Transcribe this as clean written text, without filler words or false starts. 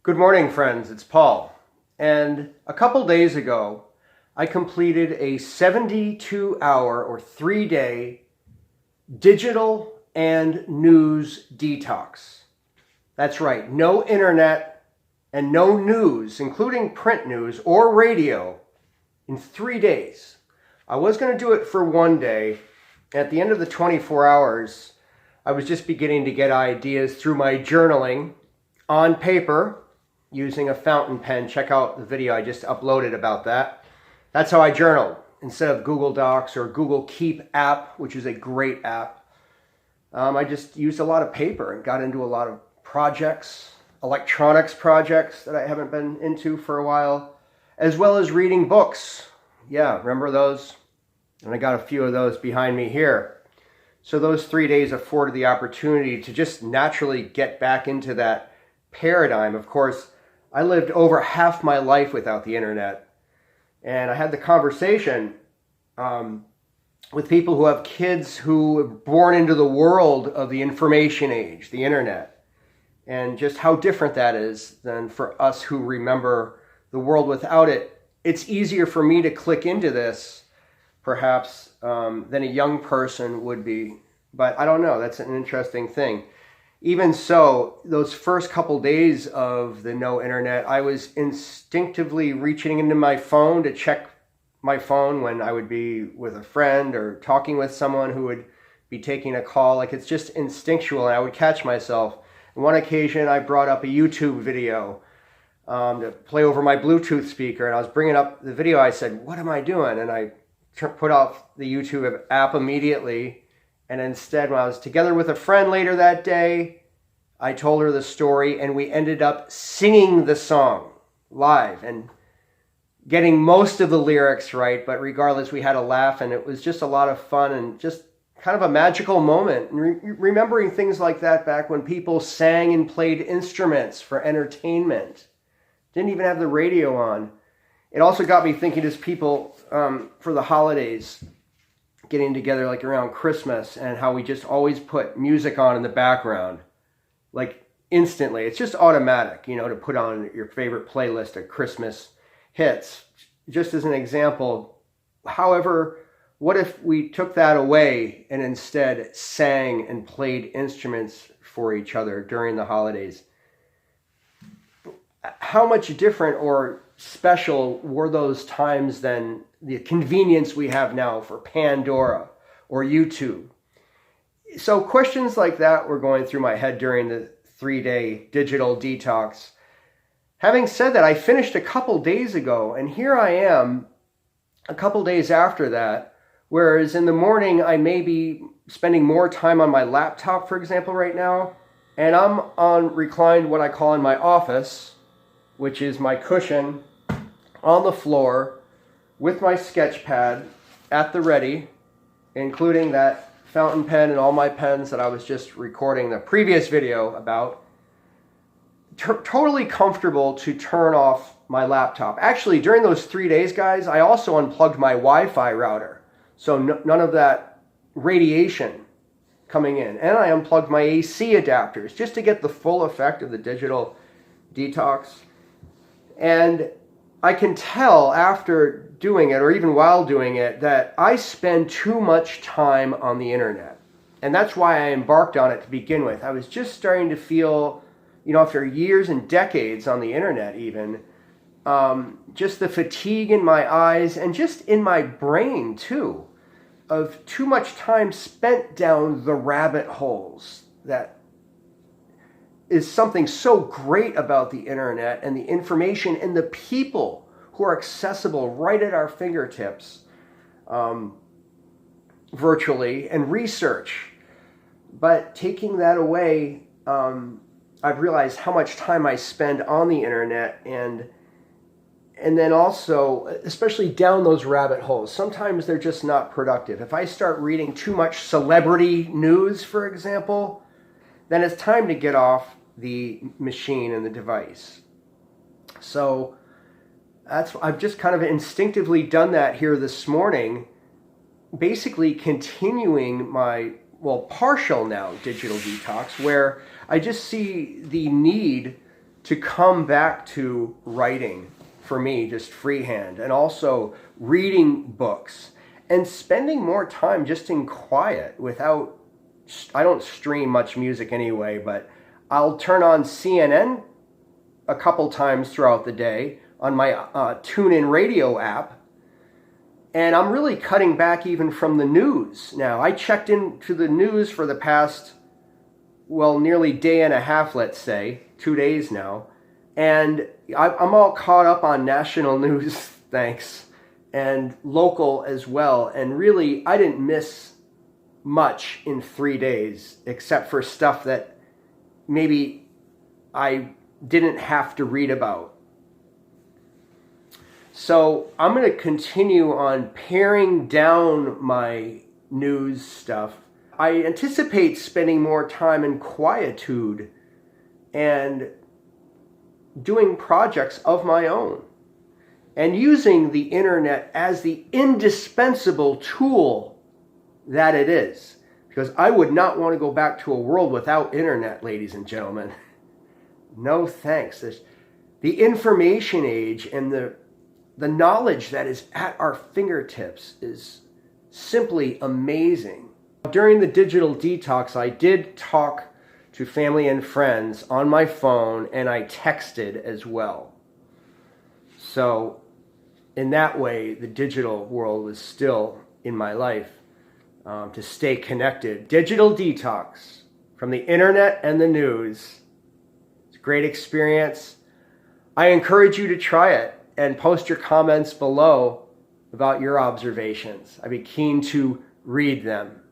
Good morning, friends. It's Paul. And a couple days ago, I completed a 72-hour or 3-day digital and news detox. That's right, no internet and no news, including print news or radio, in 3 days. I was going to do it for 1 day. At the end of the 24 hours, I was just beginning to get ideas through my journaling on paper, using a fountain pen. Check out the video I just uploaded about that. That's how I journal instead of Google Docs or Google Keep app, which is a great app. I just used a lot of paper and got into a lot of projects, electronics projects that I haven't been into for a while, as well as reading books. Yeah, remember those? And I got a few of those behind me here. So those 3 days afforded the opportunity to just naturally get back into that paradigm. Of course, I lived over half my life without the internet. And I had the conversation with people who have kids who were born into the world of the information age, the internet, and just how different that is than for us who remember the world without it. It's easier for me to click into this, perhaps, than a young person would be. But I don't know. That's an interesting thing. Even so, those first couple days of the no internet, I was instinctively reaching into my phone to check my phone when I would be with a friend or talking with someone who would be taking a call. Like, it's just instinctual, and I would catch myself. On one occasion, I brought up a YouTube video to play over my Bluetooth speaker, and I was bringing up the video. I said, "What am I doing?" And I put off the YouTube app immediately. And instead, when I was together with a friend later that day, I told her the story, and we ended up singing the song live and getting most of the lyrics right. But regardless, we had a laugh, and it was just a lot of fun and just kind of a magical moment. Remembering things like that back when people sang and played instruments for entertainment. Didn't even have the radio on. It also got me thinking, as people for the holidays, getting together like around Christmas, and how we just always put music on in the background, like instantly. It's just automatic, to put on your favorite playlist of Christmas hits, just as an example. However, what if we took that away and instead sang and played instruments for each other during the holidays? How much different or special were those times than the convenience we have now for Pandora or YouTube? So questions like that were going through my head during the 3-day digital detox. Having said that, I finished a couple days ago, and here I am a couple days after that, whereas in the morning I may be spending more time on my laptop, for example, right now, and I'm on reclined, what I call in my office, which is my cushion on the floor with my sketch pad at the ready, including that fountain pen and all my pens that I was just recording the previous video about. Totally comfortable to turn off my laptop. Actually, during those 3 days, guys, I also unplugged my Wi-Fi router. So none of that radiation coming in. And I unplugged my AC adapters just to get the full effect of the digital detox. And I can tell after doing it, or even while doing it, that I spend too much time on the internet. And that's why I embarked on it to begin with. I was just starting to feel, after years and decades on the internet even, just the fatigue in my eyes and just in my brain too, of too much time spent down the rabbit holes that is something so great about the internet and the information and the people who are accessible right at our fingertips, virtually, and research. But taking that away, I've realized how much time I spend on the internet, and then also, especially down those rabbit holes, sometimes they're just not productive. If I start reading too much celebrity news, for example, then it's time to get off the machine and the device. So I've just kind of instinctively done that here this morning, basically continuing my, partial now digital detox, where I just see the need to come back to writing for me, just freehand, and also reading books and spending more time just in quiet I don't stream much music anyway, but I'll turn on CNN a couple times throughout the day on my TuneIn radio app. And I'm really cutting back even from the news now. I checked into the news for the past, nearly day and a half, let's say, 2 days now. And I'm all caught up on national news, thanks, and local as well. And really, I didn't miss much in 3 days, except for stuff that maybe I didn't have to read about. So I'm going to continue on paring down my news stuff. I anticipate spending more time in quietude and doing projects of my own and using the internet as the indispensable tool that it is. Because I would not want to go back to a world without internet, ladies and gentlemen. No thanks. The information age and the knowledge that is at our fingertips is simply amazing. During the digital detox, I did talk to family and friends on my phone, and I texted as well. So in that way, the digital world was still in my life to stay connected. Digital detox from the internet and the news. It's a great experience. I encourage you to try it and post your comments below about your observations. I'd be keen to read them.